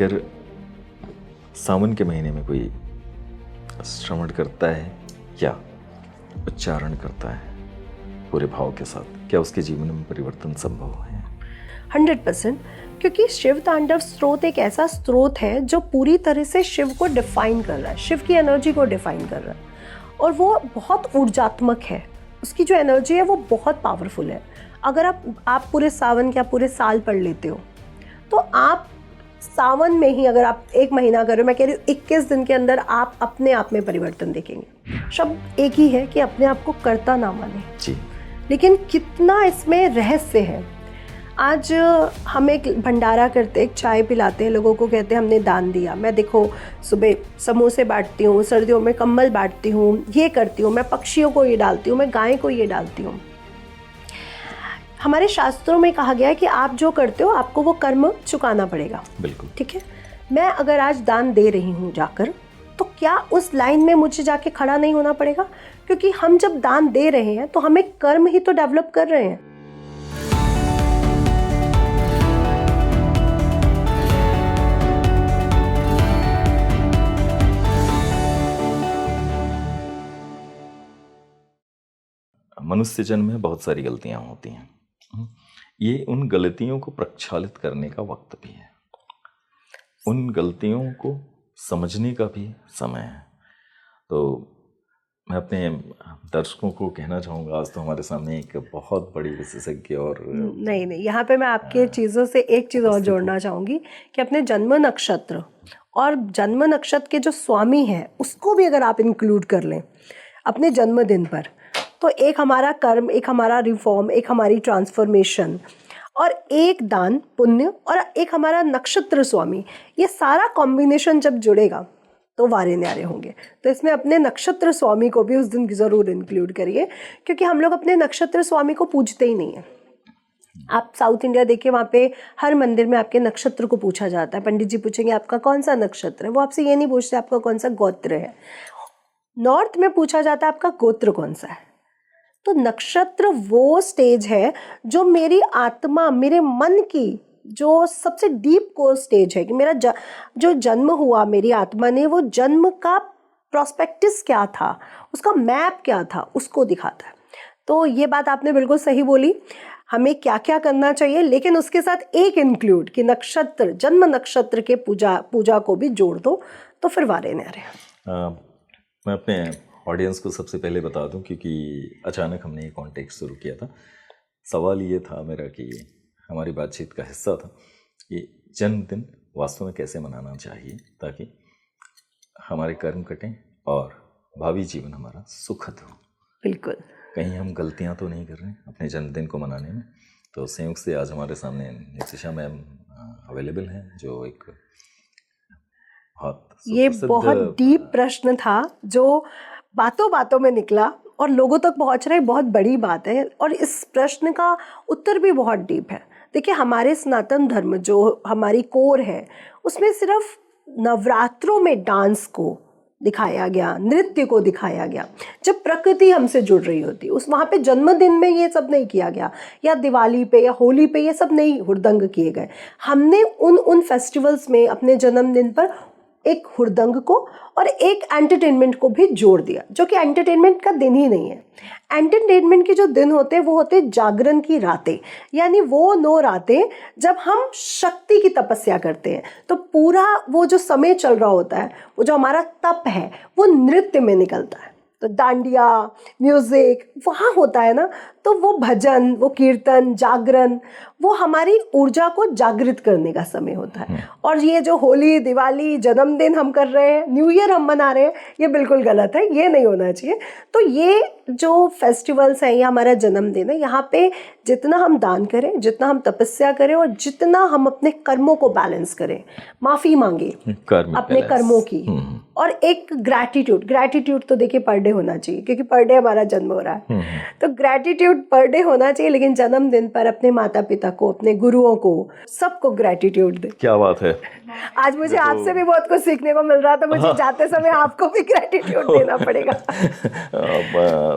अगर सावन के महीने में कोई श्रवण करता है या उच्चारण करता है पूरे भाव के साथ, क्या उसके जीवन में परिवर्तन संभव है? 100%, क्योंकि शिव तांडव स्रोत एक ऐसा स्रोत है जो पूरी तरह से शिव को डिफाइन कर रहा है, शिव की एनर्जी को डिफाइन कर रहा है, और वो बहुत ऊर्जात्मक है। उसकी जो एनर्जी है वो बहुत पावरफुल है। अगर आप पूरे सावन क्या पूरे साल पढ़ लेते हो, तो आप सावन में ही अगर आप 1 महीना करो, मैं कह रही हूँ 21 दिन के अंदर आप अपने आप में परिवर्तन देखेंगे। शब्द एक ही है कि अपने आप को कर्ता ना माने जी, लेकिन कितना इसमें रहस्य है। आज हम एक भंडारा करते, एक चाय पिलाते हैं लोगों को, कहते हैं हमने दान दिया। मैं देखो सुबह समोसे बांटती हूँ, सर्दियों में कंबल बांटती हूँ, ये करती हूँ, मैं पक्षियों को ये डालती हूँ, मैं गाय को ये डालती हूँ। हमारे शास्त्रों में कहा गया है कि आप जो करते हो आपको वो कर्म चुकाना पड़ेगा। बिल्कुल ठीक है, मैं अगर आज दान दे रही हूँ जाकर, तो क्या उस लाइन में मुझे जाके खड़ा नहीं होना पड़ेगा? क्योंकि हम जब दान दे रहे हैं तो हम एक कर्म ही तो डेवलप कर रहे हैं। मनुष्य जन्म में बहुत सारी गलतियां होती हैं। ये उन गलतियों को प्रक्षालित करने का वक्त भी है, उन गलतियों को समझने का भी समय है। तो मैं अपने दर्शकों को कहना चाहूँगा, आज तो हमारे सामने एक बहुत बड़ी विशेषज्ञ और नहीं, यहाँ पे मैं आपके चीज़ों से एक चीज़ और जोड़ना चाहूँगी कि अपने जन्म नक्षत्र और जन्म नक्षत्र के जो स्वामी हैं उसको भी अगर आप इंक्लूड कर लें अपने जन्मदिन पर, तो एक हमारा कर्म, एक हमारा रिफॉर्म, एक हमारी ट्रांसफॉर्मेशन और एक दान पुण्य और एक हमारा नक्षत्र स्वामी, ये सारा कॉम्बिनेशन जब जुड़ेगा तो वारे न्यारे होंगे। तो इसमें अपने नक्षत्र स्वामी को भी उस दिन ज़रूर इंक्लूड करिए, क्योंकि हम लोग अपने नक्षत्र स्वामी को पूजते ही नहीं हैं। आप साउथ इंडिया देखिए, वहाँ पे हर मंदिर में आपके नक्षत्र को पूछा जाता है। पंडित जी पूछेंगे आपका कौन सा नक्षत्र है, वो आपसे ये नहीं पूछते आपका कौन सा गोत्र है। नॉर्थ में पूछा जाता है आपका गोत्र कौन सा है। तो नक्षत्र वो स्टेज है जो मेरी आत्मा, मेरे मन की जो सबसे डीप कोर स्टेज है कि मेरा जो जन्म हुआ मेरी आत्मा ने, वो जन्म का प्रोस्पेक्टिस क्या था, उसका मैप क्या था, उसको दिखाता है। तो ये बात आपने बिल्कुल सही बोली, हमें क्या क्या करना चाहिए, लेकिन उसके साथ एक इंक्लूड कि नक्षत्र, जन्म नक्षत्र के पूजा को भी जोड़ दो, तो फिर वारे न्यारे। मैं अपने ऑडियंस को सबसे पहले बता दूं, क्योंकि अचानक हमने ये कॉन्टेक्स्ट शुरू किया था। सवाल ये था मेरा कि हमारी बातचीत का हिस्सा था कि जन्मदिन वास्तव में कैसे मनाना चाहिए ताकि हमारे कर्म कटें और भावी जीवन हमारा सुखद हो। बिल्कुल, कहीं हम गलतियां तो नहीं कर रहे हैं अपने जन्मदिन को मनाने में। तो संयोग से आज हमारे सामने नितिशा मैम अवेलेबल हैं, जो एक ये बहुत डीप प्रश्न था जो बातों बातों में निकला और लोगों तक पहुंच रहा है, बहुत बड़ी बात है। और इस प्रश्न का उत्तर भी बहुत डीप है। देखिए, हमारे सनातन धर्म जो हमारी कोर है, उसमें सिर्फ नवरात्रों में डांस को दिखाया गया, नृत्य को दिखाया गया, जब प्रकृति हमसे जुड़ रही होती, उस वहाँ पे जन्मदिन में ये सब नहीं किया गया, या दिवाली पे या होली पे ये सब नहीं हुड़दंग किए गए। हमने उन फेस्टिवल्स में अपने जन्मदिन पर एक हुड़दंग को और एक एंटरटेनमेंट को भी जोड़ दिया, जो कि एंटरटेनमेंट का दिन ही नहीं है। एंटरटेनमेंट के जो दिन होते हैं वो होते जागरण की रातें, यानी वो 9 रातें जब हम शक्ति की तपस्या करते हैं। तो पूरा वो जो समय चल रहा होता है, वो जो हमारा तप है, वो नृत्य में निकलता है। तो डांडिया, म्यूज़िक वहाँ होता है ना, तो वो भजन, वो कीर्तन, जागरण, वो हमारी ऊर्जा को जागृत करने का समय होता है। और ये जो होली, दिवाली, जन्मदिन हम कर रहे हैं, न्यू ईयर हम मना रहे हैं, ये बिल्कुल गलत है, ये नहीं होना चाहिए। तो ये जो फेस्टिवल्स हैं, ये हमारा जन्मदिन है, यहाँ पे जितना हम दान करें, जितना हम तपस्या करें और जितना हम अपने कर्मों को बैलेंस करें, माफ़ी मांगे अपने कर्मों की, और एक ग्रैटिट्यूड तो देखिए पर डे होना चाहिए, क्योंकि पर डे हमारा जन्म हो रहा है। तो ग्रैटिट्यूड बर्थडे होना चाहिए, लेकिन जन्मदिन पर अपने माता पिता को, अपने गुरुओं को, सबको ग्रेटिट्यूड दे। क्या बात है। आज मुझे आपसे भी बहुत कुछ सीखने को मिल रहा था, मुझे जाते समय आपको भी ग्रेटिट्यूड देना पड़ेगा।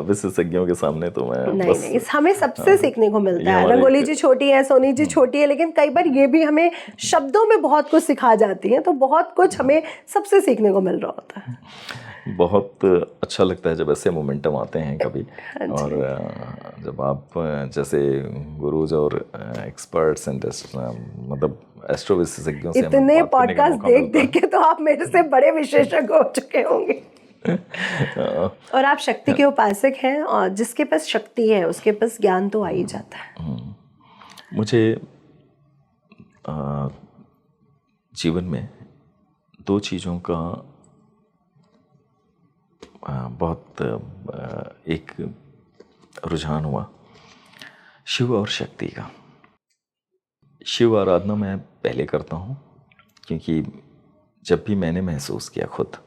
विशेषज्ञों के सामने तो मैं नहीं नहीं, हमें सबसे सीखने को मिलता है। हमारे रंगोली जी छोटी है, सोनी जी छोटी है, लेकिन कई बार ये भी हमें शब्दों में बहुत कुछ सिखा जाती हैं, तो बहुत कुछ हमें सबसे सीखने को मिल रहा होता है। बहुत अच्छा लगता है जब ऐसे मोमेंटम आते हैं कभी। और जब आप जैसे गुरुज और एक्सपर्ट्स एंड मतलब एस्ट्रो विशेषज्ञों से इतने पॉडकास्ट देख देख के तो आप मेरे से बड़े विशेषज्ञ हो चुके होंगे। और आप शक्ति के उपासक हैं, और जिसके पास शक्ति है उसके पास ज्ञान तो आ ही जाता है। मुझे जीवन में दो चीज़ों का बहुत एक रुझान हुआ, शिव और शक्ति का। शिव आराधना मैं पहले करता हूँ, क्योंकि जब भी मैंने महसूस किया खुद,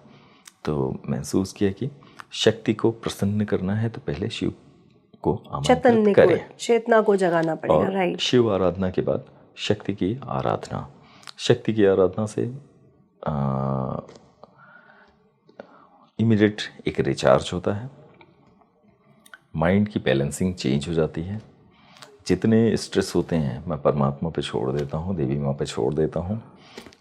तो महसूस किया कि शक्ति को प्रसन्न करना है तो पहले शिव को आमंत्रित करें, चेतना को जगाना पड़ेगा। राइट। शिव आराधना के बाद शक्ति की आराधना। शक्ति की आराधना से इमीडिएट एक रिचार्ज होता है, माइंड की बैलेंसिंग चेंज हो जाती है। जितने स्ट्रेस होते हैं मैं परमात्मा पे छोड़ देता हूँ, देवी माँ पे छोड़ देता हूँ।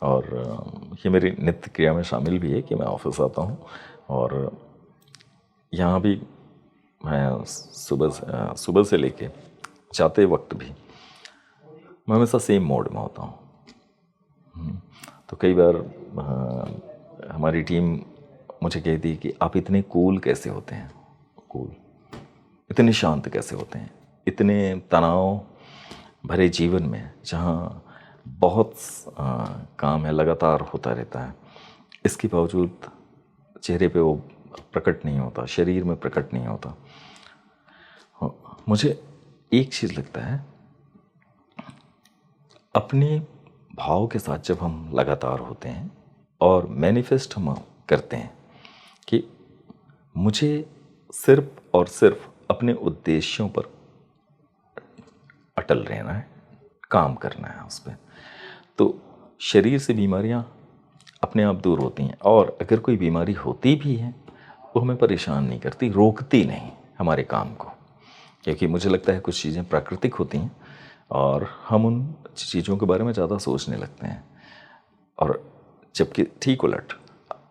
और ये मेरी नित्य क्रिया में शामिल भी है कि मैं ऑफिस आता हूँ और यहाँ भी मैं सुबह से लेके जाते वक्त भी मैं हमेशा सेम मोड में होता हूँ। तो कई बार हमारी टीम मुझे कहती है कि आप इतने कूल कैसे होते हैं, कूल, इतने शांत कैसे होते हैं, इतने तनाव भरे जीवन में जहाँ बहुत काम है, लगातार होता रहता है, इसके बावजूद चेहरे पे वो प्रकट नहीं होता, शरीर में प्रकट नहीं होता। मुझे एक चीज़ लगता है, अपने भाव के साथ जब हम लगातार होते हैं और मैनिफेस्ट हम करते हैं कि मुझे सिर्फ और सिर्फ अपने उद्देश्यों पर अटल रहना है, काम करना है उस पर, तो शरीर से बीमारियां अपने आप दूर होती हैं। और अगर कोई बीमारी होती भी है वो हमें परेशान नहीं करती, रोकती नहीं हमारे काम को, क्योंकि मुझे लगता है कुछ चीज़ें प्राकृतिक होती हैं और हम उन चीज़ों के बारे में ज़्यादा सोचने लगते हैं। और जबकि ठीक उलट,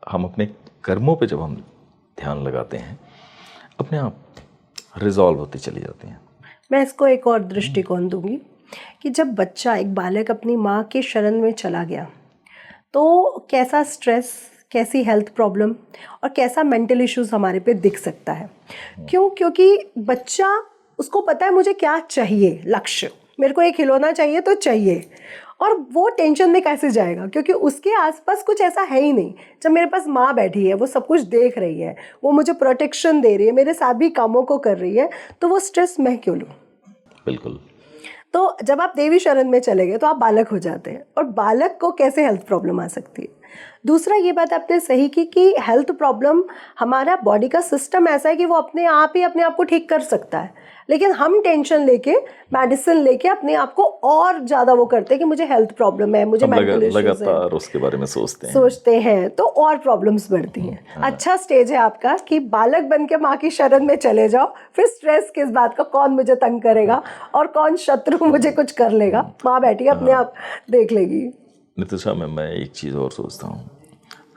हम अपने कर्मों पे जब हम ध्यान लगाते हैं, अपने आप रिजॉल्व होती चली जाती हैं। मैं इसको एक और दृष्टिकोण दूंगी कि जब बच्चा, एक बालक अपनी माँ के शरण में चला गया, तो कैसा स्ट्रेस, कैसी हेल्थ प्रॉब्लम और कैसा मेंटल इश्यूज हमारे पे दिख सकता है। क्यों? क्योंकि बच्चा, उसको पता है मुझे क्या चाहिए, लक्ष्य, मेरे को एक खिलौना चाहिए तो चाहिए, और वो टेंशन में कैसे जाएगा क्योंकि उसके आसपास कुछ ऐसा है ही नहीं। जब मेरे पास माँ बैठी है, वो सब कुछ देख रही है, वो मुझे प्रोटेक्शन दे रही है, मेरे सभी कामों को कर रही है, तो वो स्ट्रेस मैं क्यों लूँ? बिल्कुल। तो जब आप देवी शरण में चले गए तो आप बालक हो जाते हैं, और बालक को कैसे हेल्थ प्रॉब्लम आ सकती है। दूसरा, ये बात आपने सही की कि हेल्थ प्रॉब्लम, हमारा बॉडी का सिस्टम ऐसा है कि वो अपने आप ही अपने आप को ठीक कर सकता है, लेकिन हम टेंशन लेके, मेडिसिन लेके अपने आप को और ज़्यादा वो करते हैं कि मुझे हेल्थ प्रॉब्लम है, मुझे मेंटल इश्यूज है, लगातार उसके बारे में सोचते हैं, तो और प्रॉब्लम्स बढ़ती हैं। अच्छा स्टेज है आपका कि बालक बन के माँ की शरण में चले जाओ, फिर स्ट्रेस किस बात का, कौन मुझे तंग करेगा और कौन शत्रु मुझे कुछ कर लेगा, माँ बैठी अपने आप देख लेगी। नितिशा, मैं एक चीज़ और सोचता हूँ,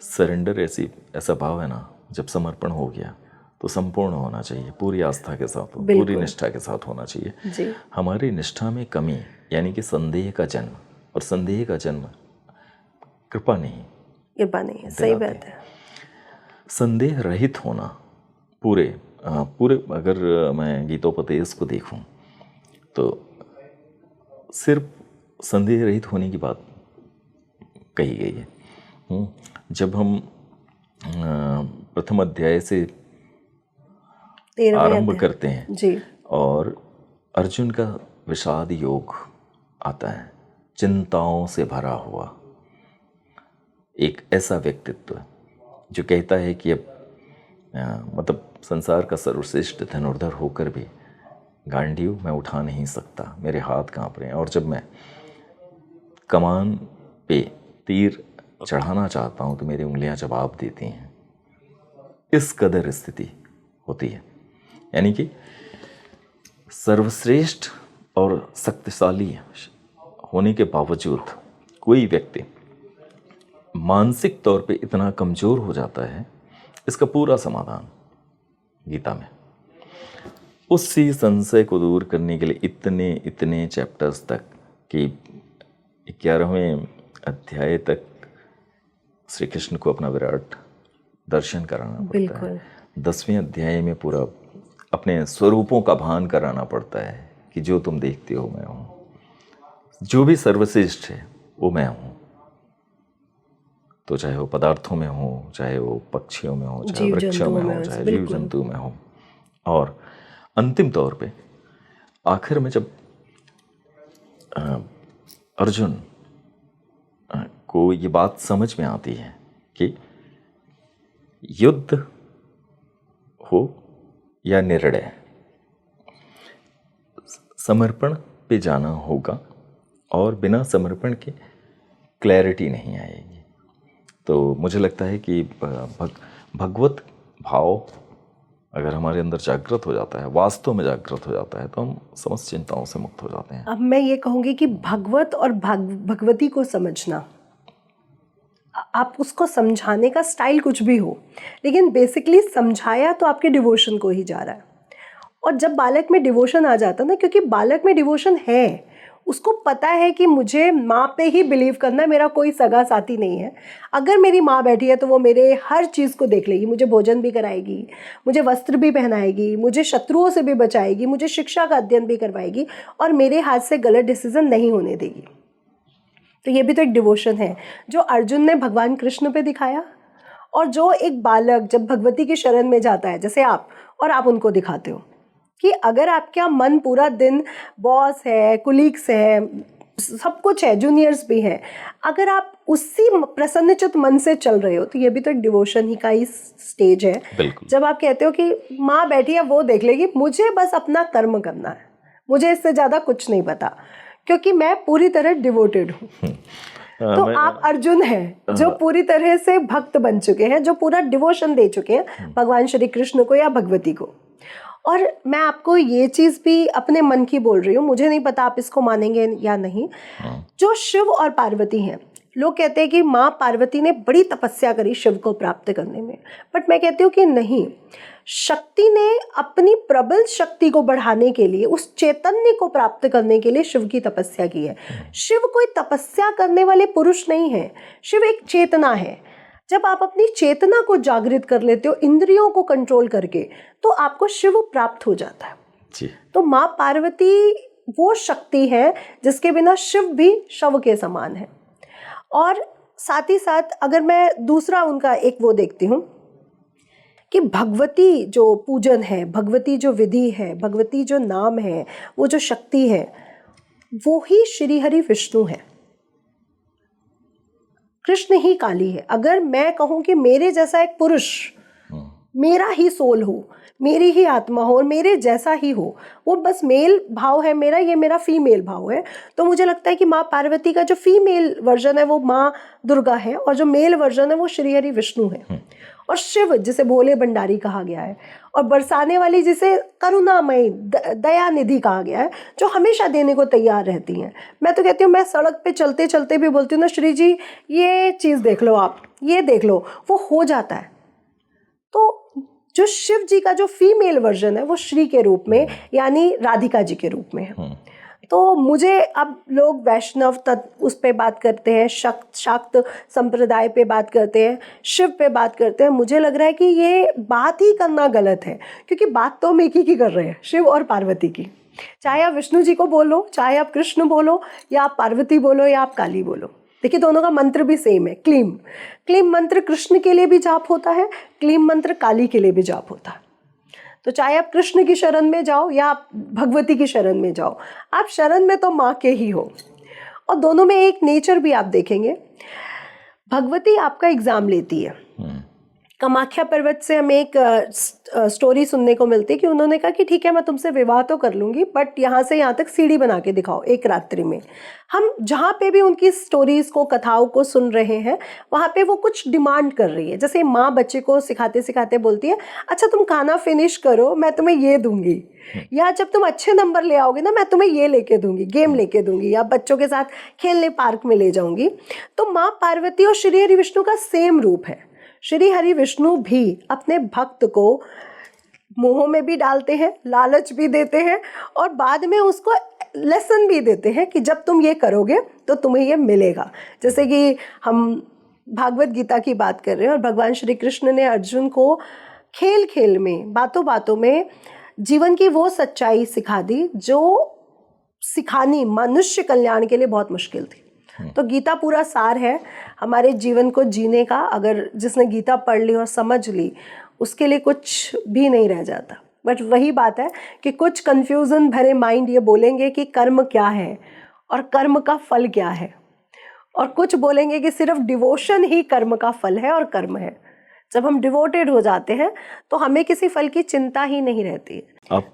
सरेंडर ऐसा भाव है ना, जब समर्पण हो गया तो संपूर्ण होना चाहिए, पूरी आस्था के साथ, पूरी निष्ठा के साथ होना चाहिए जी। हमारी निष्ठा में कमी यानी कि संदेह का जन्म, और संदेह का जन्म कृपा नहीं है। सही बात है। संदेह रहित होना, पूरे अगर मैं गीतोपदेश को देखूं तो सिर्फ संदेह रहित होने की बात कही गई है। जब हम प्रथम अध्याय से आरंभ करते हैं जी, और अर्जुन का विषाद योग आता है, चिंताओं से भरा हुआ एक ऐसा व्यक्तित्व जो कहता है कि अब मतलब संसार का सर्वश्रेष्ठ धनुर्धर होकर भी गांडीव मैं उठा नहीं सकता, मेरे हाथ कांप रहे हैं, और जब मैं कमान पे तीर चढ़ाना चाहता हूँ तो मेरी उंगलियां जवाब देती हैं। इस कदर स्थिति होती है। यानी कि सर्वश्रेष्ठ और शक्तिशाली होने के बावजूद कोई व्यक्ति मानसिक तौर पे इतना कमज़ोर हो जाता है, इसका पूरा समाधान गीता में। उसी संशय को दूर करने के लिए इतने इतने चैप्टर्स तक कि 11वें अध्याय तक श्री कृष्ण को अपना विराट दर्शन कराना पड़ता है। 10वें अध्याय में पूरा अपने स्वरूपों का भान कराना पड़ता है कि जो तुम देखते हो मैं हूँ, जो भी सर्वश्रेष्ठ है वो मैं हूँ। तो चाहे वो पदार्थों में हो, चाहे वो पक्षियों में हो, चाहे वृक्षों में हो, चाहे जीव जंतु में हो। और अंतिम तौर पे आखिर में जब अर्जुन को ये बात समझ में आती है कि युद्ध हो या निर्णय, समर्पण पे जाना होगा और बिना समर्पण के क्लैरिटी नहीं आएगी। तो मुझे लगता है कि भगवत भाव अगर हमारे अंदर जागृत हो जाता है, वास्तव में जागृत हो जाता है, तो हम समस्त चिंताओं से मुक्त हो जाते हैं। अब मैं ये कहूँगी कि भगवत और भगवती को समझना, आप उसको समझाने का स्टाइल कुछ भी हो, लेकिन बेसिकली समझाया तो आपके डिवोशन को ही जा रहा है। और जब बालक में डिवोशन आ जाता है ना, क्योंकि बालक में डिवोशन है, उसको पता है कि मुझे माँ पे ही बिलीव करना है, मेरा कोई सगा साथी नहीं है। अगर मेरी माँ बैठी है तो वो मेरे हर चीज़ को देख लेगी, मुझे भोजन भी कराएगी, मुझे वस्त्र भी पहनाएगी, मुझे शत्रुओं से भी बचाएगी, मुझे शिक्षा का अध्ययन भी करवाएगी और मेरे हाथ से गलत डिसीजन नहीं होने देगी। तो ये भी तो एक डिवोशन है जो अर्जुन ने भगवान कृष्ण पे दिखाया, और जो एक बालक जब भगवती की शरण में जाता है, जैसे आप, और आप उनको दिखाते हो कि अगर आपका मन पूरा दिन, बॉस है, कुलीग्स है, सब कुछ है, जूनियर्स भी हैं, अगर आप उसी प्रसन्नचित्त मन से चल रहे हो, तो ये भी तो एक डिवोशन ही का ही स्टेज है। जब आप कहते हो कि माँ बैठी है वो देख लेगी, मुझे बस अपना कर्म करना है, मुझे इससे ज़्यादा कुछ नहीं पता, क्योंकि मैं पूरी तरह डिवोटेड हूँ। तो आप अर्जुन हैं जो पूरी तरह से भक्त बन चुके हैं, जो पूरा डिवोशन दे चुके हैं भगवान श्री कृष्ण को या भगवती को। और मैं आपको ये चीज़ भी अपने मन की बोल रही हूँ, मुझे नहीं पता आप इसको मानेंगे या नहीं। जो शिव और पार्वती हैं, लोग कहते हैं कि माँ पार्वती ने बड़ी तपस्या करी शिव को प्राप्त करने में, बट मैं कहती हूँ कि नहीं, शक्ति ने अपनी प्रबल शक्ति को बढ़ाने के लिए, उस चैतन्य को प्राप्त करने के लिए शिव की तपस्या की है। शिव कोई तपस्या करने वाले पुरुष नहीं है, शिव एक चेतना है। जब आप अपनी चेतना को जागृत कर लेते हो इंद्रियों को कंट्रोल करके, तो आपको शिव प्राप्त हो जाता है जी। तो माँ पार्वती वो शक्ति है जिसके बिना शिव भी शव के समान है। और साथ ही साथ अगर मैं दूसरा उनका एक वो देखती हूँ कि भगवती जो पूजन है, भगवती जो विधि है, भगवती जो नाम है, वो जो शक्ति है, वो ही श्री हरि विष्णु है, कृष्ण ही काली है। अगर मैं कहूँ कि मेरे जैसा एक पुरुष, मेरा ही सोल हो, मेरी ही आत्मा हो और मेरे जैसा ही हो, वो बस मेल भाव है मेरा, ये मेरा फीमेल भाव है, तो मुझे लगता है कि माँ पार्वती का जो फीमेल वर्जन है वो माँ दुर्गा है, और जो मेल वर्जन है वो श्री हरि विष्णु है। और शिव जिसे भोले भंडारी कहा गया है, और बरसाने वाली जिसे करुणामयी दया निधि कहा गया है, जो हमेशा देने को तैयार रहती हैं। मैं तो कहती हूँ, मैं सड़क पे चलते चलते भी बोलती हूँ ना, श्री जी ये चीज़ देख लो, आप ये देख लो, वो हो जाता है। तो जो शिव जी का जो फीमेल वर्जन है वो श्री के रूप में, यानी राधिका जी के रूप में है। तो मुझे अब लोग वैष्णव तत्व उस पे बात करते हैं, शाक्त संप्रदाय पे बात करते हैं, शिव पे बात करते हैं, मुझे लग रहा है कि ये बात ही करना गलत है, क्योंकि बात तो हम एक ही कर रहे हैं, शिव और पार्वती की। चाहे आप विष्णु जी को बोलो, चाहे आप कृष्ण बोलो, या आप पार्वती बोलो, या आप काली बोलो, देखिए दोनों का मंत्र भी सेम है, क्लीम। क्लीम मंत्र कृष्ण के लिए भी जाप होता है, क्लीम मंत्र काली के लिए भी जाप होता है। तो चाहे आप कृष्ण की शरण में जाओ या आप भगवती की शरण में जाओ, आप शरण में तो माँ के ही हो। और दोनों में एक नेचर भी आप देखेंगे, भगवती आपका एग्जाम लेती है, कामाख्या पर्वत से हमें एक स्टोरी सुनने को मिलती है कि उन्होंने कहा कि ठीक है मैं तुमसे विवाह तो कर लूँगी बट यहाँ से यहाँ तक सीढ़ी बना के दिखाओ एक रात्रि में। हम जहाँ पे भी उनकी स्टोरीज़ को, कथाओं को सुन रहे हैं, वहाँ पे वो कुछ डिमांड कर रही है। जैसे माँ बच्चे को सिखाते सिखाते बोलती है अच्छा तुम खाना फिनिश करो मैं तुम्हें ये दूंगी, या जब तुम अच्छे नंबर ले आओगे ना मैं तुम्हें ये लेके दूंगी, गेम लेके दूंगी, या बच्चों के साथ खेलने पार्क में ले जाऊंगी। तो माँ पार्वती और श्री हरि विष्णु का सेम रूप है। श्री हरि विष्णु भी अपने भक्त को मोह में भी डालते हैं, लालच भी देते हैं और बाद में उसको लेसन भी देते हैं कि जब तुम ये करोगे तो तुम्हें ये मिलेगा। जैसे कि हम भागवत गीता की बात कर रहे हैं और भगवान श्री कृष्ण ने अर्जुन को खेल खेल में, बातों बातों में जीवन की वो सच्चाई सिखा दी जो सिखानी मनुष्य कल्याण के लिए बहुत मुश्किल थी। तो गीता पूरा सार है हमारे जीवन को जीने का। अगर जिसने गीता पढ़ ली और समझ ली उसके लिए कुछ भी नहीं रह जाता। बट वही बात है कि कुछ कंफ्यूजन भरे माइंड ये बोलेंगे कि कर्म क्या है और कर्म का फल क्या है, और कुछ बोलेंगे कि सिर्फ डिवोशन ही कर्म का फल है और कर्म है। जब हम डिवोटेड हो जाते हैं तो हमें किसी फल की चिंता ही नहीं रहती। आप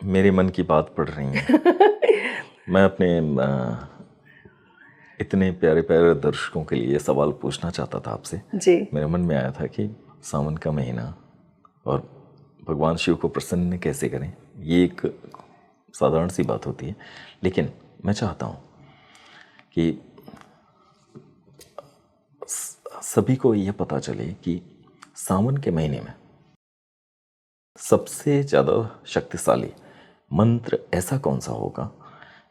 मेरे मन की बात पढ़ रही हैं। मैं अपने इतने प्यारे प्यारे दर्शकों के लिए ये सवाल पूछना चाहता था आपसे जी। मेरे मन में आया था कि सावन का महीना और भगवान शिव को प्रसन्न कैसे करें, ये एक साधारण सी बात होती है, लेकिन मैं चाहता हूँ कि सभी को ये पता चले कि सावन के महीने में सबसे ज़्यादा शक्तिशाली मंत्र ऐसा कौन सा होगा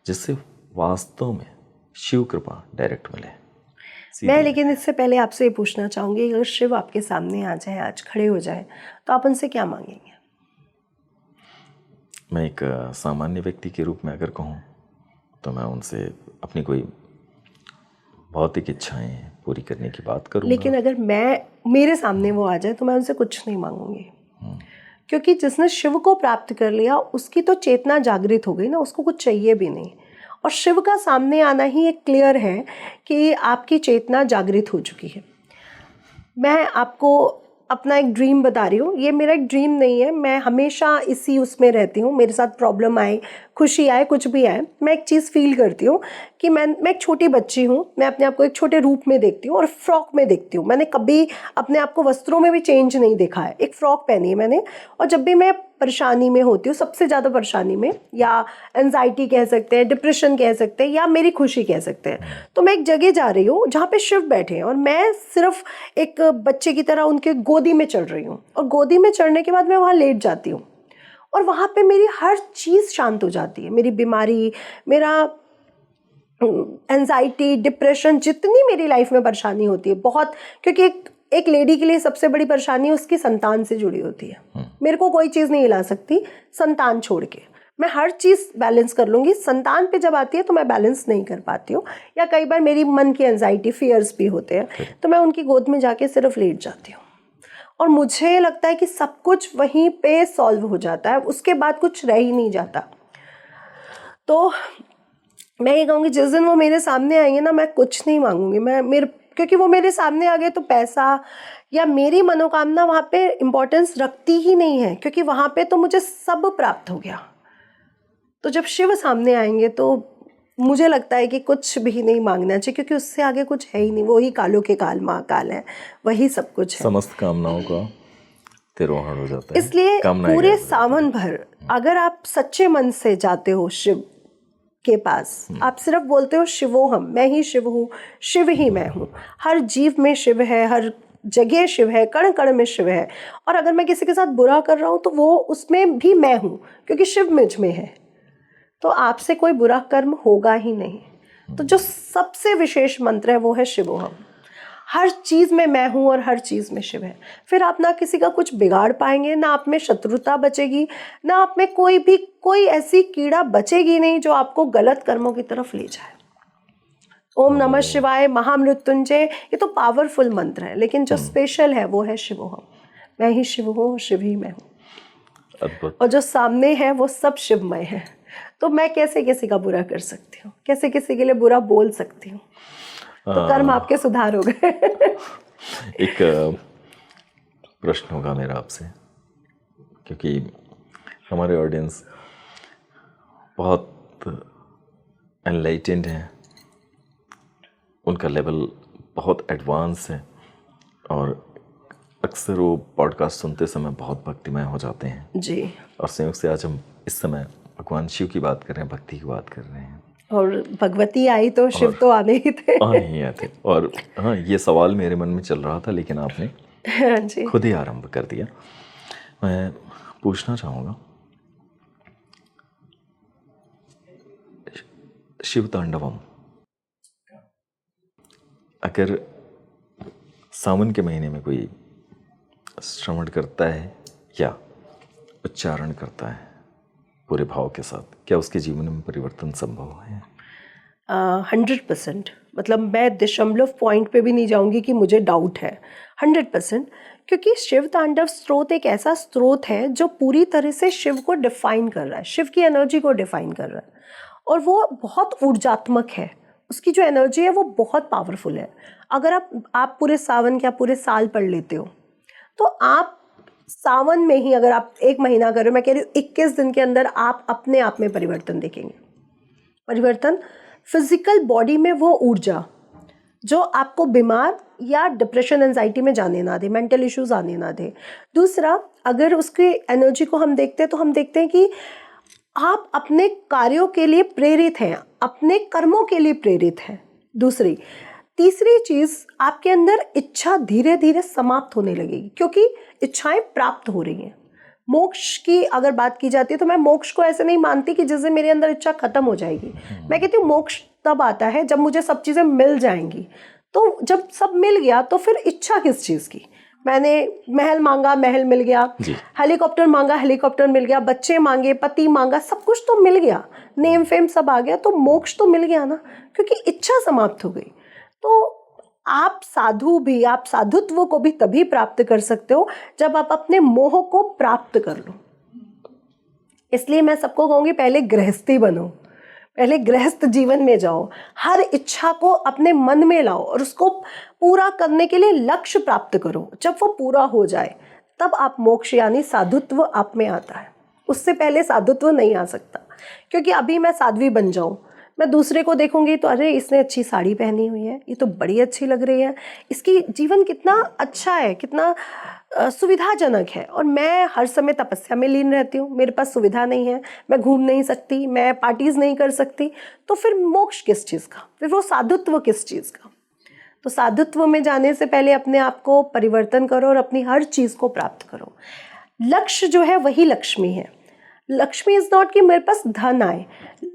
जिससे वास्तव में शिव कृपा डायरेक्ट मिले। मैं लेकिन इससे पहले आपसे ये पूछना चाहूँगी, अगर शिव आपके सामने आ जाए, आज खड़े हो जाए, तो आप उनसे क्या मांगेंगे? मैं एक सामान्य व्यक्ति के रूप में अगर कहूँ तो मैं उनसे अपनी कोई भौतिक इच्छाएं पूरी करने की बात करूँगा। लेकिन अगर मेरे सामने वो आ जाए तो मैं उनसे कुछ नहीं मांगूंगी, क्योंकि जिसने शिव को प्राप्त कर लिया उसकी तो चेतना जागृत हो गई ना, उसको कुछ चाहिए भी नहीं। और शिव का सामने आना ही एक क्लियर है कि आपकी चेतना जागृत हो चुकी है। मैं आपको अपना एक ड्रीम बता रही हूँ, ये मेरा एक ड्रीम नहीं है, मैं हमेशा इसी उसमें रहती हूँ। मेरे साथ प्रॉब्लम आए, खुशी आए, कुछ भी आए, मैं एक चीज़ फील करती हूँ कि मैं एक छोटी बच्ची हूँ, मैं अपने आप को एक छोटे रूप में देखती हूँ और फ्रॉक में देखती हूँ। मैंने कभी अपने आप को वस्त्रों में भी चेंज नहीं देखा है, एक फ्रॉक पहनी है मैंने। और जब भी मैं परेशानी में होती हूँ, सबसे ज़्यादा परेशानी में, या एंजाइटी कह सकते हैं, डिप्रेशन कह सकते हैं, या मेरी खुशी कह सकते हैं, तो मैं एक जगह जा रही हूँ जहाँ पे शिव बैठे हैं और मैं सिर्फ एक बच्चे की तरह उनके गोदी में चढ़ रही हूँ। और गोदी में चढ़ने के बाद मैं वहाँ लेट जाती हूँ और वहाँ पे मेरी हर चीज़ शांत हो जाती है। मेरी बीमारी, मेरा एंजाइटी, डिप्रेशन, जितनी मेरी लाइफ में परेशानी होती है बहुत, क्योंकि एक लेडी के लिए सबसे बड़ी परेशानी उसकी संतान से जुड़ी होती है। मेरे को कोई चीज़ नहीं हिला सकती संतान छोड़ के, मैं हर चीज़ बैलेंस कर लूँगी, संतान पे जब आती है तो मैं बैलेंस नहीं कर पाती हूँ, या कई बार मेरी मन की एंजाइटी, फियर्स भी होते हैं, तो मैं उनकी गोद में जाके सिर्फ लेट जाती हूँ और मुझे लगता है कि सब कुछ वहीं पे सॉल्व हो जाता है, उसके बाद कुछ रह ही नहीं जाता। तो मैं ये कहूँगी जिस दिन वो मेरे सामने आएंगे ना, मैं कुछ नहीं मांगूंगी, क्योंकि वो मेरे सामने आ गए तो पैसा या मेरी मनोकामना वहाँ पे इम्पोर्टेंस रखती ही नहीं है, क्योंकि वहाँ पे तो मुझे सब प्राप्त हो गया। तो जब शिव सामने आएंगे तो मुझे लगता है कि कुछ भी नहीं मांगना चाहिए, क्योंकि उससे आगे कुछ है ही नहीं। वही कालों के काल महाकाल है, वही सब कुछ है। समस्त कामनाओं का तिरोहन हो जाता है। इसलिए पूरे सावन भर अगर आप सच्चे मन से जाते हो शिव के पास, आप सिर्फ बोलते हो शिवोहम, मैं ही शिव हूँ, शिव ही मैं हूँ, हर जीव में शिव है, हर जगह शिव है, कण कण में शिव है। और अगर मैं किसी के साथ बुरा कर रहा हूँ तो वो उसमें भी मैं हूँ, क्योंकि शिव मुझ में है, तो आपसे कोई बुरा कर्म होगा ही नहीं। तो जो सबसे विशेष मंत्र है वो है शिवोहम। हर चीज़ में मैं हूँ और हर चीज़ में शिव है। फिर आप ना किसी का कुछ बिगाड़ पाएंगे, ना आप में शत्रुता बचेगी, ना आप में कोई ऐसी कीड़ा बचेगी नहीं जो आपको गलत कर्मों की तरफ ले जाए। ओम नमः शिवाय, महामृत्युंजय, ये तो पावरफुल मंत्र है, लेकिन जो स्पेशल है वो है शिवोहम। मैं ही शिव हूँ, शिव ही मैं हूँ, और जो सामने है वो सब शिवमय है। तो मैं कैसे किसी का बुरा कर सकती हूँ, कैसे किसी के लिए बुरा बोल सकती हूँ? तो कर्म आपके सुधार हो गए। एक प्रश्न होगा मेरा आपसे, क्योंकि हमारे ऑडियंस बहुत एनलाइटेंड हैं, उनका लेवल बहुत एडवांस है और अक्सर वो पॉडकास्ट सुनते समय बहुत भक्तिमय हो जाते हैं जी। और संयोग से आज हम इस समय भगवान शिव की बात कर रहे हैं, भक्ति की बात कर रहे हैं और भगवती आई तो शिव तो आने ही थे। आने ही आए थे। और हाँ, ये सवाल मेरे मन में चल रहा था लेकिन आपने जी। खुद ही आरंभ कर दिया। मैं पूछना चाहूँगा, शिव तांडवम अगर सावन के महीने में कोई श्रवण करता है या उच्चारण करता है पूरे भाव के साथ, क्या उसके जीवन में परिवर्तन संभव है? 100%। मतलब मैं दशमलव पॉइंट पे भी नहीं जाऊंगी कि मुझे डाउट है। 100%, क्योंकि शिव तांडव स्रोत एक ऐसा स्रोत है जो पूरी तरह से शिव को डिफाइन कर रहा है, शिव की एनर्जी को डिफाइन कर रहा है, और वो बहुत ऊर्जात्मक है। उसकी जो एनर्जी है वो बहुत पावरफुल है। अगर आप पूरे सावन क्या पूरे साल पढ़ लेते हो तो आप सावन में ही अगर आप एक महीना करो, मैं कह रही हूँ 21 दिन के अंदर आप अपने आप में परिवर्तन देखेंगे। परिवर्तन फिजिकल बॉडी में, वो ऊर्जा जो आपको बीमार या डिप्रेशन एंजाइटी में जाने ना दे, मेंटल इश्यूज आने ना दे। दूसरा, अगर उसकी एनर्जी को हम देखते हैं तो हम देखते हैं कि आप अपने कार्यों के लिए प्रेरित हैं, अपने कर्मों के लिए प्रेरित हैं। तीसरी चीज़, आपके अंदर इच्छा धीरे धीरे समाप्त होने लगेगी क्योंकि इच्छाएं प्राप्त हो रही हैं। मोक्ष की अगर बात की जाती है तो मैं मोक्ष को ऐसे नहीं मानती कि जिससे मेरे अंदर इच्छा खत्म हो जाएगी। मैं कहती हूँ मोक्ष तब आता है जब मुझे सब चीज़ें मिल जाएंगी। तो जब सब मिल गया तो फिर इच्छा किस चीज़ की? मैंने महल मांगा, महल मिल गया, हेलीकॉप्टर मांगा, हेलीकॉप्टर मिल गया, बच्चे मांगे, पति मांगा, सब कुछ तो मिल गया, नेम फेम सब आ गया, तो मोक्ष तो मिल गया ना, क्योंकि इच्छा समाप्त हो गई। तो आप साधुत्व को भी तभी प्राप्त कर सकते हो जब आप अपने मोह को प्राप्त कर लो। इसलिए मैं सबको कहूँगी पहले गृहस्थी बनो, पहले गृहस्थ जीवन में जाओ, हर इच्छा को अपने मन में लाओ और उसको पूरा करने के लिए लक्ष्य प्राप्त करो। जब वो पूरा हो जाए तब आप मोक्ष यानी साधुत्व आप में आता है। उससे पहले साधुत्व नहीं आ सकता, क्योंकि अभी मैं साध्वी बन जाऊँ, मैं दूसरे को देखूंगी तो अरे इसने अच्छी साड़ी पहनी हुई है, ये तो बड़ी अच्छी लग रही है, इसकी जीवन कितना अच्छा है, कितना सुविधाजनक है, और मैं हर समय तपस्या में लीन रहती हूँ, मेरे पास सुविधा नहीं है, मैं घूम नहीं सकती, मैं पार्टीज नहीं कर सकती, तो फिर मोक्ष किस चीज़ का, फिर वो साधुत्व किस चीज़ का? तो साधुत्व में जाने से पहले अपने आप को परिवर्तन करो और अपनी हर चीज़ को प्राप्त करो। लक्ष्य जो है वही लक्ष्मी है। लक्ष्मी इज नॉट कि मेरे पास धन आए।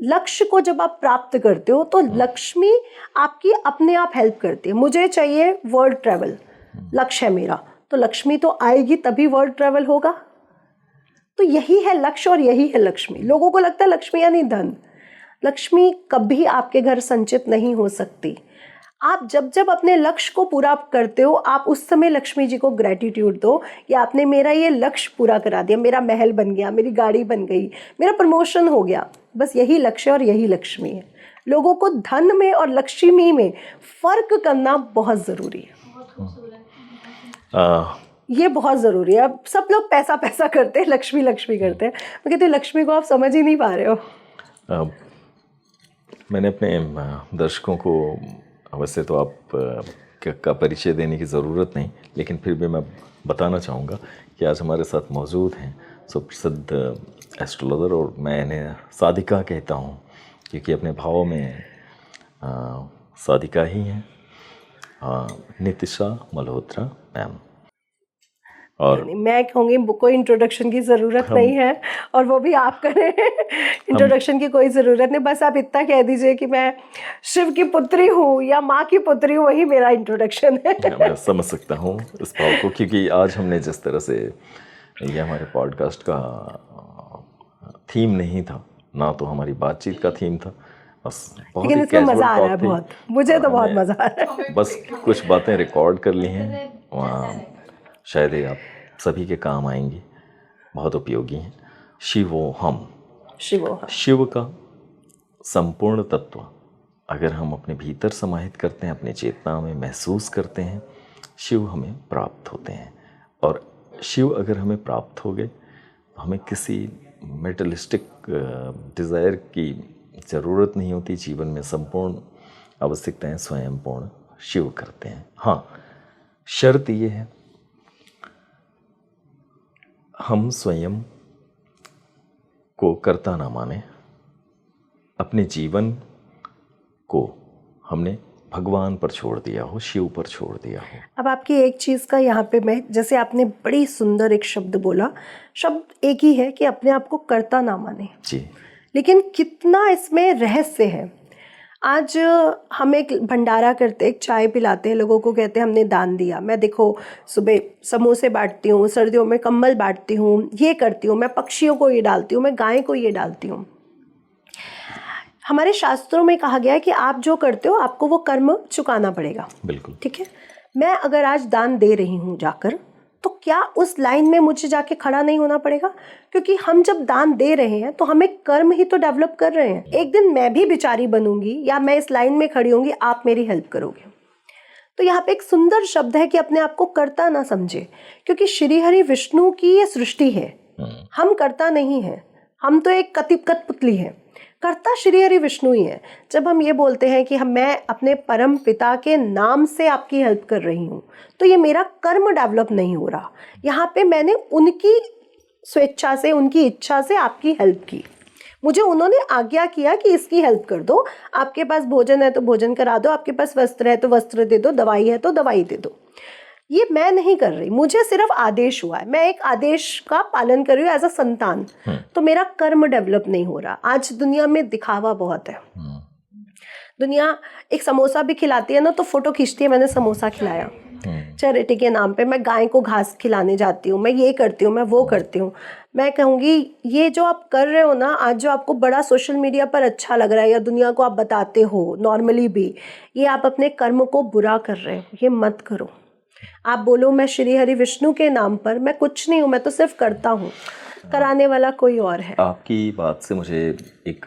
लक्ष्य को जब आप प्राप्त करते हो तो लक्ष्मी आपकी अपने आप हेल्प करती है। मुझे चाहिए वर्ल्ड ट्रैवल, लक्ष्य है मेरा, तो लक्ष्मी तो आएगी तभी वर्ल्ड ट्रैवल होगा। तो यही है लक्ष्य और यही है लक्ष्मी। लोगों को लगता है लक्ष्मी यानी धन। लक्ष्मी कभी आपके घर संचित नहीं हो सकती। आप जब जब अपने लक्ष्य को पूरा करते हो, आप उस समय लक्ष्मी जी को ग्रेटिट्यूड दो, या आपने मेरा ये लक्ष्य पूरा करा दिया, मेरा महल बन गया, मेरी गाड़ी बन गई, मेरा प्रमोशन हो गया। बस यही लक्ष्य और यही लक्ष्मी है। लोगों को धन में और लक्ष्मी में फर्क करना बहुत ज़रूरी है। ये बहुत ज़रूरी है। अब सब लोग पैसा पैसा करते हैं, लक्ष्मी लक्ष्मी करते हैं। मैं कहती हूँ लक्ष्मी को आप समझ ही नहीं पा रहे हो। मैंने अपने दर्शकों को, वैसे तो आप का परिचय देने की ज़रूरत नहीं, लेकिन फिर भी मैं बताना चाहूँगा कि आज हमारे साथ मौजूद हैं सुप्रसिद्ध एस्ट्रोलॉजर, और मैं इन्हें साधिका कहता हूँ क्योंकि अपने भाव में साधिका ही हैं, नितिशा मल्होत्रा मैम। और मैं कहूँगी कोई इंट्रोडक्शन की ज़रूरत नहीं है, और वो भी आप करें। इंट्रोडक्शन की कोई ज़रूरत नहीं, बस आप इतना कह दीजिए कि मैं शिव की पुत्री हूँ या माँ की पुत्री हूँ, वही मेरा इंट्रोडक्शन है। मैं समझ सकता हूँ इस भाव को, क्योंकि आज हमने जिस तरह से, ये हमारे पॉडकास्ट का थीम नहीं था, ना तो हमारी बातचीत का थीम था, बस बहुत लेकिन इसमें मज़ा आ रहा है बहुत, मुझे तो बहुत मज़ा आ रहा है। बस कुछ बातें रिकॉर्ड कर ली हैं, वहाँ शायद ये आप सभी के काम आएंगी, बहुत उपयोगी हैं। शिवोहम, शिव का संपूर्ण तत्व अगर हम अपने भीतर समाहित करते हैं, अपनी चेतना में महसूस करते हैं, शिव हमें प्राप्त होते हैं। और शिव अगर हमें प्राप्त हो गए, हमें किसी मेटलिस्टिक डिज़ायर की ज़रूरत नहीं होती। जीवन में संपूर्ण आवश्यकताएं स्वयं पूर्ण शिव करते हैं। हाँ, शर्त ये है, हम स्वयं को कर्ता ना माने, अपने जीवन को हमने भगवान पर छोड़ दिया हो, शिव पर छोड़ दिया हो। अब आपकी एक चीज़ का यहाँ पे मैं, जैसे आपने बड़ी सुंदर एक शब्द बोला, शब्द एक ही है कि अपने आप को कर्ता ना माने जी। लेकिन कितना इसमें रहस्य है। आज हम एक भंडारा करते, एक चाय पिलाते हैं लोगों को, कहते हैं हमने दान दिया। मैं देखो सुबह समोसे बांटती हूँ, सर्दियों में कंबल बांटती हूँ, ये करती हूँ, मैं पक्षियों को ये डालती हूँ, मैं गाय को ये डालती हूँ। हमारे शास्त्रों में कहा गया है कि आप जो करते हो आपको वो कर्म चुकाना पड़ेगा। बिल्कुल। ठीक है, मैं अगर आज दान दे रही हूँ जाकर, तो क्या उस लाइन में मुझे जाके खड़ा नहीं होना पड़ेगा? क्योंकि हम जब दान दे रहे हैं तो हम एक कर्म ही तो डेवलप कर रहे हैं। एक दिन मैं भी बेचारी बनूंगी या मैं इस लाइन में खड़ी होंगी, आप मेरी हेल्प करोगे। तो यहाँ पे एक सुंदर शब्द है कि अपने आप को कर्ता ना समझे, क्योंकि श्री हरि विष्णु की ये सृष्टि है, हम कर्ता नहीं है, हम तो एक कठपुतली है। कर्ता श्री हरि विष्णु ही है। जब हम ये बोलते हैं कि मैं अपने परम पिता के नाम से आपकी हेल्प कर रही हूँ, तो ये मेरा कर्म डेवलप नहीं हो रहा। यहाँ पे मैंने उनकी स्वेच्छा से, उनकी इच्छा से आपकी हेल्प की। मुझे उन्होंने आज्ञा किया कि इसकी हेल्प कर दो, आपके पास भोजन है तो भोजन करा दो, आपके पास वस्त्र है तो वस्त्र दे दो, दवाई है तो दवाई दे दो। ये मैं नहीं कर रही, मुझे सिर्फ आदेश हुआ है, मैं एक आदेश का पालन कर रही हूँ एज अ संतान। तो मेरा कर्म डेवलप नहीं हो रहा। आज दुनिया में दिखावा बहुत है। दुनिया एक समोसा भी खिलाती है ना तो फोटो खींचती है, मैंने समोसा खिलाया, चैरिटी के नाम पे। मैं गाय को घास खिलाने जाती हूँ, मैं ये करती हूँ, मैं वो करती हूँ। मैं कहूँगी ये जो आप कर रहे हो ना, आज जो आपको बड़ा सोशल मीडिया पर अच्छा लग रहा है या दुनिया को आप बताते हो नॉर्मली भी, ये आप अपने कर्म को बुरा कर रहे हो, ये मत करो। आप बोलो मैं श्री हरि विष्णु के नाम पर, मैं कुछ नहीं हूँ, मैं तो सिर्फ करता हूँ, कराने वाला कोई और है। आपकी बात से मुझे एक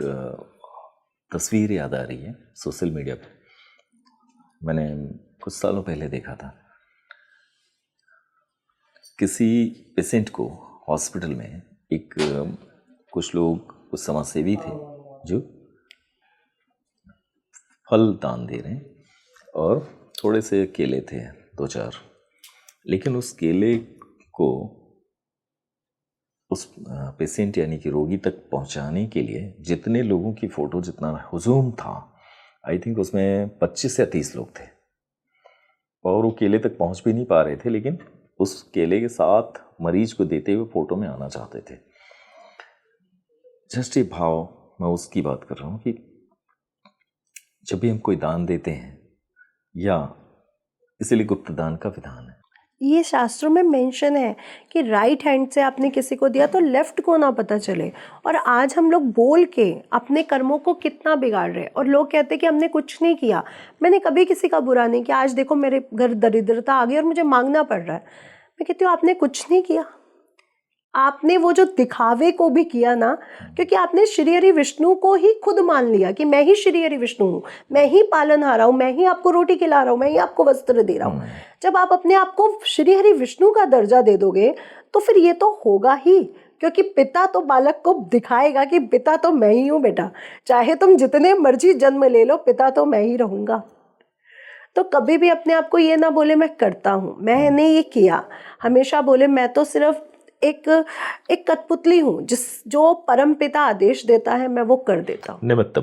तस्वीर याद आ रही है सोशल मीडिया पर। मैंने कुछ सालों पहले देखा था, किसी पेशेंट को हॉस्पिटल में एक कुछ लोग, कुछ समाजसेवी थे जो फल दान दे रहे हैं और थोड़े से केले थे 2-4, लेकिन उस केले को उस पेशेंट यानी कि रोगी तक पहुंचाने के लिए जितने लोगों की फ़ोटो, जितना हुजूम था, आई थिंक उसमें 25 या 30 लोग थे और वो केले तक पहुंच भी नहीं पा रहे थे, लेकिन उस केले के साथ मरीज को देते हुए फ़ोटो में आना चाहते थे। जस्ट ये भाव, मैं उसकी बात कर रहा हूँ कि जब भी हम कोई दान देते हैं, या इसलिए गुप्त दान का विधान है। ये शास्त्रों में मेंशन है कि राइट हैंड से आपने किसी को दिया तो लेफ्ट को ना पता चले। और आज हम लोग बोल के अपने कर्मों को कितना बिगाड़ रहे हैं, और लोग कहते हैं कि हमने कुछ नहीं किया। मैंने कभी किसी का बुरा नहीं किया। आज देखो मेरे घर दरिद्रता आ गई और मुझे मांगना पड़ रहा है। मैं कहती हूँ आपने कुछ नहीं किया, आपने वो जो दिखावे को भी किया ना, क्योंकि आपने श्री हरि विष्णु को ही खुद मान लिया कि मैं ही श्री हरि विष्णु हूँ, मैं ही पालनहारा हूँ, मैं ही आपको रोटी खिला रहा हूँ, मैं ही आपको वस्त्र दे रहा हूँ। जब आप अपने आप को श्री हरि विष्णु का दर्जा दे दोगे तो फिर ये तो होगा ही, क्योंकि पिता तो बालक को दिखाएगा कि पिता तो मैं ही हूँ बेटा, चाहे तुम जितने मर्जी जन्म ले लो, पिता तो मैं ही रहूँगा। तो कभी भी अपने आप को ये ना बोले मैं करता हूँ, मैंने ये किया। हमेशा बोले मैं तो सिर्फ एक कठपुतली हूँ, जो परम पिता आदेश देता है मैं वो कर देता हूँ, निमित्त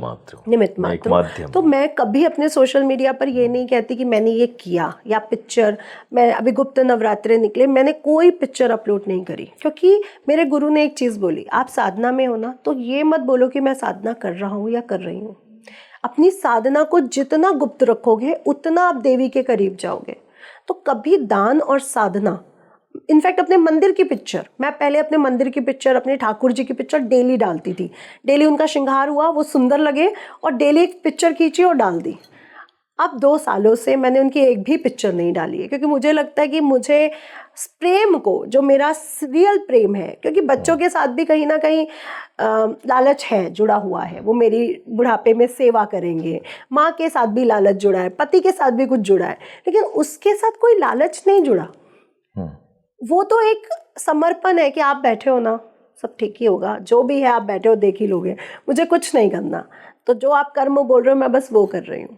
मात्र। तो मैं कभी अपने सोशल मीडिया पर ये नहीं कहती कि मैंने ये किया, या पिक्चर, मैं अभी गुप्त नवरात्रे निकले, मैंने कोई पिक्चर अपलोड नहीं करी, क्योंकि मेरे गुरु ने एक चीज़ बोली, आप साधना में हो ना तो ये मत बोलो कि मैं साधना कर रहा हूँ या कर रही हूँ। अपनी साधना को जितना गुप्त रखोगे उतना आप देवी के करीब जाओगे। तो कभी दान और साधना, इनफैक्ट अपने मंदिर की पिक्चर, मैं पहले अपने मंदिर की पिक्चर, अपने ठाकुर जी की पिक्चर डेली डालती थी। डेली उनका श्रृंगार हुआ, वो सुंदर लगे, और डेली एक पिक्चर खींची और डाल दी। अब 2 सालों से मैंने उनकी एक भी पिक्चर नहीं डाली है, क्योंकि मुझे लगता है कि मुझे प्रेम को, जो मेरा रियल प्रेम है, क्योंकि बच्चों के साथ भी कहीं ना कहीं लालच है, जुड़ा हुआ है, वो मेरी बुढ़ापे में सेवा करेंगे। माँ के साथ भी लालच जुड़ा है, पति के साथ भी कुछ जुड़ा है, लेकिन उसके साथ कोई लालच नहीं जुड़ा। वो तो एक समर्पण है कि आप बैठे हो ना, सब ठीक ही होगा, जो भी है आप बैठे हो देख ही लोगे, मुझे कुछ नहीं करना, तो जो आप कर्म बोल रहे हो मैं बस वो कर रही हूँ।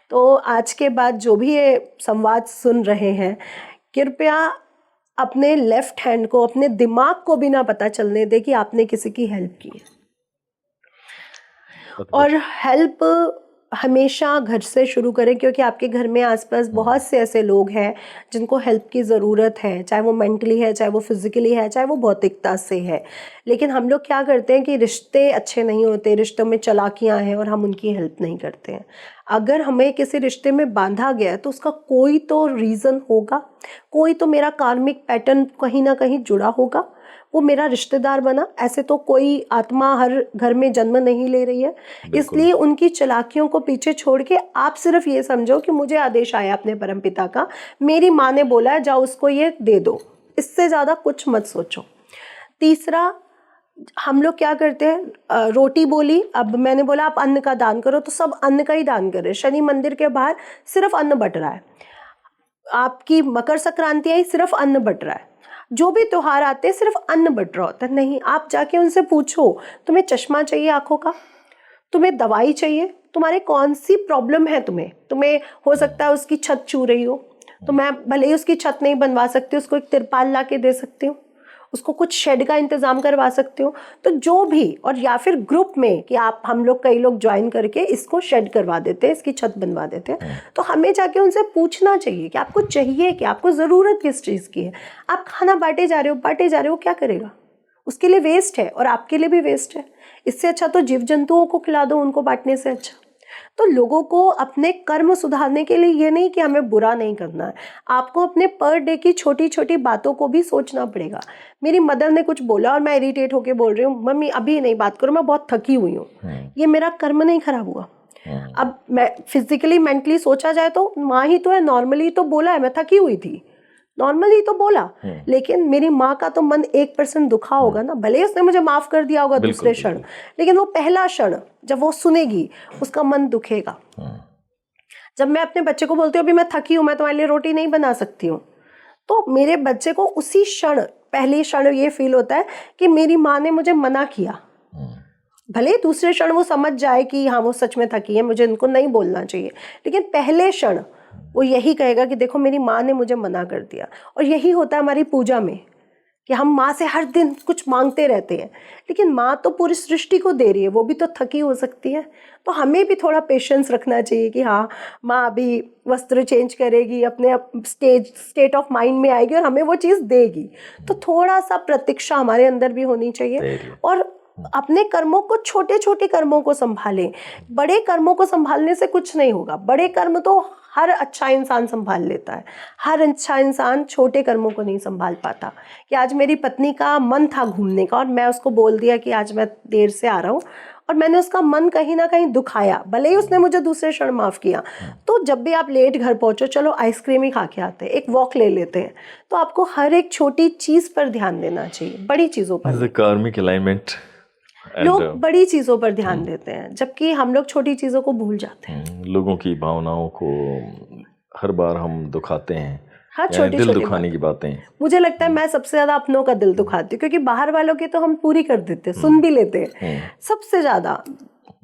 तो आज के बाद जो भी ये संवाद सुन रहे हैं, कृपया अपने लेफ्ट हैंड को, अपने दिमाग को भी ना पता चलने दे कि आपने किसी की हेल्प की है। और हेल्प हमेशा घर से शुरू करें, क्योंकि आपके घर में आसपास बहुत से ऐसे लोग हैं जिनको हेल्प की ज़रूरत है, चाहे वो मेंटली है, चाहे वो फिजिकली है, चाहे वो भौतिकता से है। लेकिन हम लोग क्या करते हैं कि रिश्ते अच्छे नहीं होते, रिश्तों में चालाकियां हैं और हम उनकी हेल्प नहीं करते हैं। अगर हमें किसी रिश्ते में बांधा गया है तो उसका कोई तो रीज़न होगा, कोई तो मेरा कार्मिक पैटर्न कहीं ना कहीं जुड़ा होगा, वो मेरा रिश्तेदार बना। ऐसे तो कोई आत्मा हर घर में जन्म नहीं ले रही है, इसलिए उनकी चालाकियों को पीछे छोड़ के आप सिर्फ ये समझो कि मुझे आदेश आया अपने परमपिता का, मेरी माँ ने बोला है जाओ उसको ये दे दो, इससे ज़्यादा कुछ मत सोचो। तीसरा, हम लोग क्या करते हैं, रोटी बोली, अब मैंने बोला आप अन्न का दान करो, तो सब अन्न का ही दान करें। शनि मंदिर के बाहर सिर्फ अन्न बट रहा है, आपकी मकर संक्रांति आई सिर्फ अन्न बट रहा है, जो भी त्योहार आते हैं सिर्फ अन्न बट रहा होता है। नहीं, आप जाके उनसे पूछो तुम्हें चश्मा चाहिए आंखों का, तुम्हें दवाई चाहिए, तुम्हारे कौन सी प्रॉब्लम है, तुम्हें हो सकता है उसकी छत छू रही हो, तो मैं भले ही उसकी छत नहीं बनवा सकती, उसको एक तिरपाल ला के दे सकती हूँ, उसको कुछ शेड का इंतजाम करवा सकते हो। तो जो भी, और या फिर ग्रुप में कि आप, हम लोग कई लोग ज्वाइन करके इसको शेड करवा देते हैं, इसकी छत बनवा देते हैं। तो हमें जाके उनसे पूछना चाहिए कि आपको चाहिए, कि आपको ज़रूरत किस चीज़ की है। आप खाना बांटे जा रहे हो, क्या करेगा? उसके लिए वेस्ट है और आपके लिए भी वेस्ट है। इससे अच्छा तो जीव जंतुओं को खिला दो, उनको बांटने से अच्छा। तो लोगों को अपने कर्म सुधारने के लिए ये नहीं कि हमें बुरा नहीं करना है, आपको अपने पर डे की छोटी छोटी बातों को भी सोचना पड़ेगा। मेरी मदर ने कुछ बोला और मैं इरिटेट होके बोल रही हूँ, मम्मी अभी नहीं बात करो, मैं बहुत थकी हुई हूँ, ये मेरा कर्म नहीं खराब हुआ। अब मैं फिजिकली मेंटली सोचा जाए तो माँ ही तो है, नॉर्मली तो बोला है मैं थकी हुई थी, नॉर्मली तो बोला, लेकिन मेरी माँ का तो मन 1% दुखा होगा ना, भले उसने मुझे माफ कर दिया होगा दूसरे क्षण, लेकिन वो पहला क्षण जब वो सुनेगी उसका मन दुखेगा। जब मैं अपने बच्चे को बोलती हूँ अभी मैं थकी हूँ, मैं तुम्हारे लिए रोटी नहीं बना सकती हूँ, तो मेरे बच्चे को उसी क्षण, पहले क्षण ये फील होता है कि मेरी माँ ने मुझे मना किया। भले दूसरे क्षण वो समझ जाए कि हाँ वो सच में थकी है, मुझे इनको नहीं बोलना चाहिए, लेकिन पहले क्षण वो यही कहेगा कि देखो मेरी माँ ने मुझे मना कर दिया। और यही होता है हमारी पूजा में कि हम माँ से हर दिन कुछ मांगते रहते हैं, लेकिन माँ तो पूरी सृष्टि को दे रही है, वो भी तो थकी हो सकती है। तो हमें भी थोड़ा पेशेंस रखना चाहिए कि हाँ माँ अभी वस्त्र चेंज करेगी, अपने स्टेट ऑफ माइंड में आएगी और हमें वो चीज़ देगी। तो थोड़ा सा प्रतीक्षा हमारे अंदर भी होनी चाहिए। और अपने कर्मों को, छोटे छोटे कर्मों को संभालें, बड़े कर्मों को संभालने से कुछ नहीं होगा। बड़े कर्म तो हर अच्छा इंसान संभाल लेता है, हर अच्छा इंसान छोटे कर्मों को नहीं संभाल पाता। कि आज मेरी पत्नी का मन था घूमने का और मैं उसको बोल दिया कि आज मैं देर से आ रहा हूँ, और मैंने उसका मन कहीं ना कहीं दुखाया, भले ही उसने मुझे दूसरे क्षण माफ़ किया। तो जब भी आप लेट घर पहुँचो, चलो आइसक्रीम ही खा के आते हैं, एक वॉक ले लेते हैं। तो आपको हर एक छोटी चीज़ पर ध्यान देना चाहिए, बड़ी चीज़ों पर। कार्मिक अलाइनमेंट, लोग बड़ी चीज़ों पर ध्यान देते हैं जबकि हम लोग छोटी चीज़ों को भूल जाते हैं। लोगों की भावनाओं को हर बार हम दुखाते हैं, हाँ, छोटी दिल छोटी दुखाने की बातें। मुझे लगता है मैं सबसे ज़्यादा अपनों का दिल दुखाती हूँ, क्योंकि बाहर वालों की तो हम पूरी कर देते हैं, सुन भी लेते हैं। सबसे ज़्यादा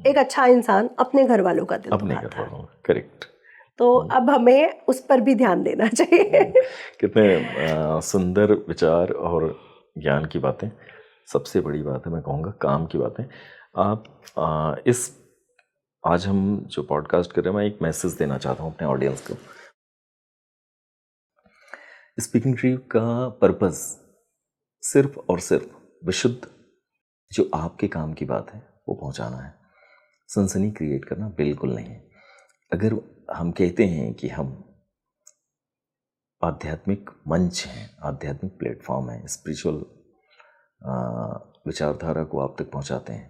एक अच्छा इंसान अपने घर वालों का दिल दुखाता है। करेक्ट। तो अब हमें उस पर भी ध्यान देना चाहिए। कितने सुंदर विचार और ज्ञान की बातें। सबसे बड़ी बात है, मैं कहूँगा काम की बातें। आप इस आज हम जो पॉडकास्ट कर रहे हैं, मैं एक मैसेज देना चाहता हूँ अपने ऑडियंस को। स्पीकिंग ट्री का पर्पस सिर्फ और सिर्फ विशुद्ध जो आपके काम की बात है वो पहुँचाना है, सनसनी क्रिएट करना बिल्कुल नहीं। अगर हम कहते हैं कि हम आध्यात्मिक मंच हैं, आध्यात्मिक प्लेटफॉर्म है, स्पिरिचुअल विचारधारा को आप तक पहुंचाते हैं,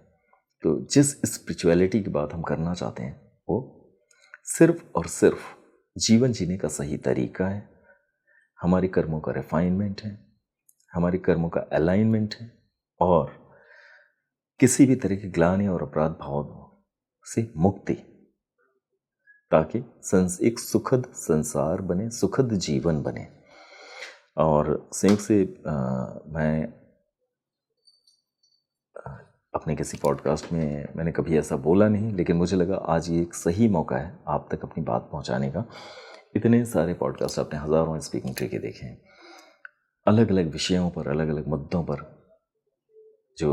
तो जिस स्पिरिचुअलिटी की बात हम करना चाहते हैं वो सिर्फ और सिर्फ जीवन जीने का सही तरीका है, हमारे कर्मों का रिफाइनमेंट है, हमारे कर्मों का अलाइनमेंट है, और किसी भी तरह के ग्लानि और अपराध भाव से मुक्ति, ताकि एक सुखद संसार बने, सुखद जीवन बने। और संयुक्त से मैं अपने किसी पॉडकास्ट में मैंने कभी ऐसा बोला नहीं, लेकिन मुझे लगा आज ये एक सही मौका है आप तक अपनी बात पहुंचाने का। इतने सारे पॉडकास्ट आपने हज़ारों स्पीकिंग ट्री के देखे हैं, अलग अलग विषयों पर, अलग अलग मुद्दों पर जो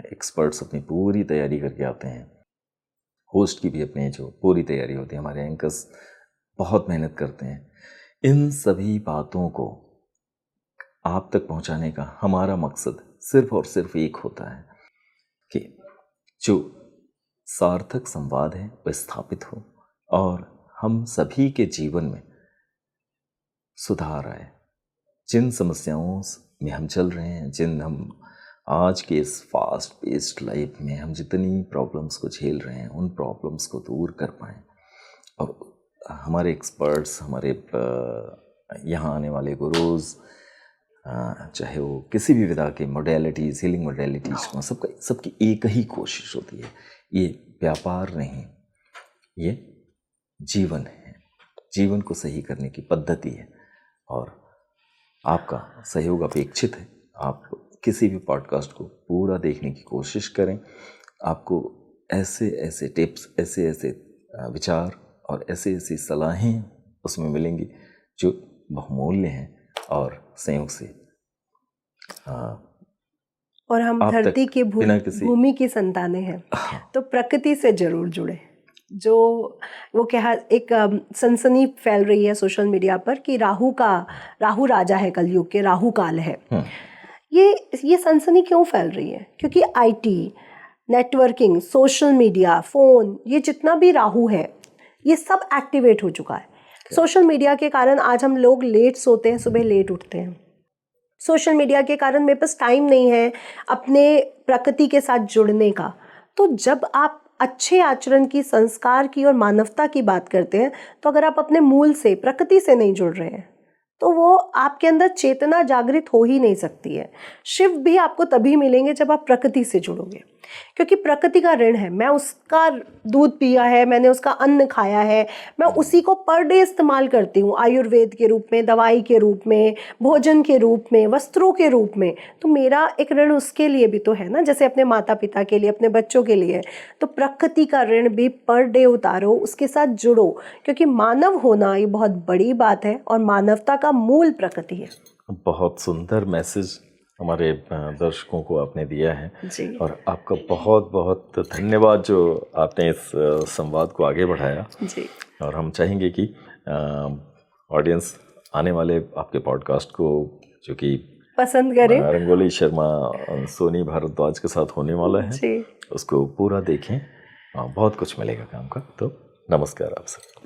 एक्सपर्ट्स अपनी पूरी तैयारी करके आते हैं। होस्ट की भी अपनी जो पूरी तैयारी होती है, हमारे एंकर्स बहुत मेहनत करते हैं। इन सभी बातों को आप तक पहुंचाने का हमारा मकसद सिर्फ और सिर्फ एक होता है कि जो सार्थक संवाद है वह स्थापित हो और हम सभी के जीवन में सुधार आए। जिन समस्याओं में हम चल रहे हैं, जिन हम आज के इस फास्ट पेस्ड लाइफ में हम जितनी प्रॉब्लम्स को झेल रहे हैं, उन प्रॉब्लम्स को दूर कर पाएँ। और हमारे एक्सपर्ट्स, हमारे यहाँ आने वाले गुरुज़, चाहे वो किसी भी विधा के मोडेलिटीज़, हीलिंग मोडेलिटीज़ को, सबकी एक ही कोशिश होती है, ये व्यापार नहीं, ये जीवन है, जीवन को सही करने की पद्धति है। और आपका सहयोग अपेक्षित है। आप किसी भी पॉडकास्ट को पूरा देखने की कोशिश करें। आपको ऐसे ऐसे टिप्स, ऐसे ऐसे विचार और ऐसी ऐसी सलाहें उसमें मिलेंगी जो बहुमूल्य हैं और संयोग से और हम धरती की भूमि की संतानें हैं। तो प्रकृति से जरूर जुड़े। जो वो क्या, एक सनसनी फैल रही है सोशल मीडिया पर कि राहु राजा है, कलयुग के राहु काल है। ये सनसनी क्यों फैल रही है? क्योंकि IT, networking, social media, phone, ये जितना भी राहु है ये सब एक्टिवेट हो चुका है। सोशल मीडिया के कारण आज हम लोग लेट सोते हैं, सुबह लेट उठते हैं। सोशल मीडिया के कारण मेरे पास टाइम नहीं है अपने प्रकृति के साथ जुड़ने का। तो जब आप अच्छे आचरण की, संस्कार की और मानवता की बात करते हैं, तो अगर आप अपने मूल से, प्रकृति से नहीं जुड़ रहे हैं, तो वो आपके अंदर चेतना जागृत हो ही नहीं सकती है। शिव भी आपको तभी मिलेंगे जब आप प्रकृति से जुड़ोगे, क्योंकि प्रकृति का ऋण है। मैं उसका दूध पिया है, मैंने उसका अन्न खाया है, मैं उसी को पर डे इस्तेमाल करती हूँ, आयुर्वेद के रूप में, दवाई के रूप में, भोजन के रूप में, वस्त्रों के रूप में। तो मेरा एक ऋण उसके लिए भी तो है ना, जैसे अपने माता पिता के लिए, अपने बच्चों के लिए। तो प्रकृति का ऋण भी पर डे उतारो, उसके साथ जुड़ो, क्योंकि मानव होना ये बहुत बड़ी बात है और मानवता का मूल प्रकृति है। बहुत सुंदर मैसेज हमारे दर्शकों को आपने दिया है जी। और आपका बहुत बहुत धन्यवाद जो आपने इस संवाद को आगे बढ़ाया जी। और हम चाहेंगे कि ऑडियंस आने वाले आपके पॉडकास्ट को, जो कि पसंद करें, रंगोली शर्मा, सोनी भारद्वाज के साथ होने वाला है, जी, उसको पूरा देखें। बहुत कुछ मिलेगा काम का। तो नमस्कार आप सब।